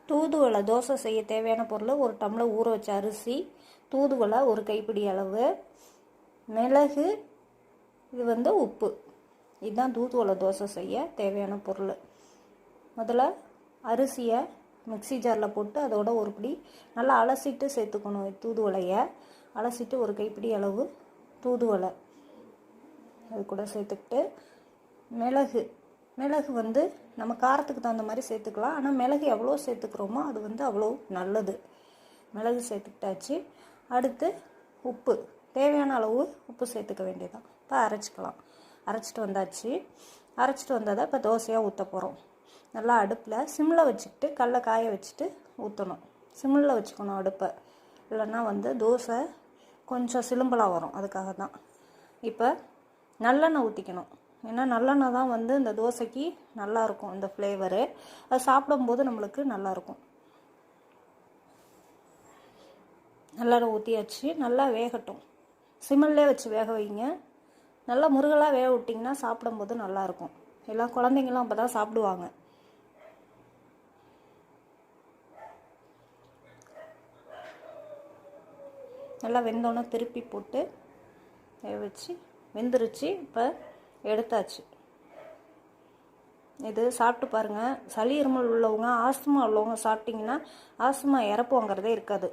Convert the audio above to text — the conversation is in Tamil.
தூதுவளை தோசை செய்ய தேவையான பொருள்: ஒரு டம்ளர் ஊற வச்ச அரிசி, தூதுவளை ஒரு கைப்பிடி அளவு, மிளகு, இது உப்பு. இதுதான் தூதுவளை தோசை செய்ய தேவையான பொருள். முதல்ல அரிசியை மிக்ஸி ஜாரில் போட்டு அதோட ஒரு பிடி நல்லா அலசிட்டு சேர்த்துக்கணும். தூதுவளையை அலசிட்டு ஒரு கைப்பிடி அளவு தூதுவளை அது கூட சேர்த்துக்கிட்டு, மிளகு நம்ம காரத்துக்கு தகுந்த மாதிரி சேர்த்துக்கலாம். ஆனால் மிளகு எவ்வளோ சேர்த்துக்கிறோமோ அது அவ்வளோ நல்லது. மிளகு சேர்த்துக்கிட்டாச்சு. அடுத்து உப்பு, தேவையான அளவு உப்பு சேர்த்துக்க வேண்டியதான். இப்போ அரைச்சிட்டு வந்தாச்சு. அரைச்சிட்டு வந்ததை இப்போ தோசையாக ஊற்ற போகிறோம். நல்லா அடுப்பில் சிம்மில் வச்சுக்கிட்டு கல்லை காய வச்சுட்டு ஊற்றணும். சிம்மில் வச்சுக்கணும் அடுப்பை, இல்லைன்னா தோசை கொஞ்சம் சிலும்பலாக வரும். அதுக்காக தான். இப்போ நல்லெண்ணெய் ஊற்றிக்கணும். ஏன்னா நல்லெண்ணெய் தான் இந்த தோசைக்கு நல்லாயிருக்கும். இந்த ஃப்ளேவரு அது சாப்பிடும்போது நம்மளுக்கு நல்லாயிருக்கும். நல்லெண்ணெய் ஊற்றியாச்சு. நல்லா வேகட்டும். சிம்மிலே வச்சு வேக வைங்க. நல்லா முருகலாக வேக விட்டிங்கன்னா சாப்பிடும்போது நல்லாயிருக்கும். எல்லாம் குழந்தைங்களாம் அப்போ தான் சாப்பிடுவாங்க. நல்லா வெந்தோன்னே திருப்பி போட்டு வேக வச்சு வெந்துருச்சு. இப்போ எடுத்தாச்சு. இது சாப்பிட்டு பாருங்கள். சளி இருமல் உள்ளவங்க, ஆஸ்துமா உள்ளவங்க சாப்பிட்டிங்கன்னா ஆஸ்துமா இறப்புங்கிறதே இருக்காது.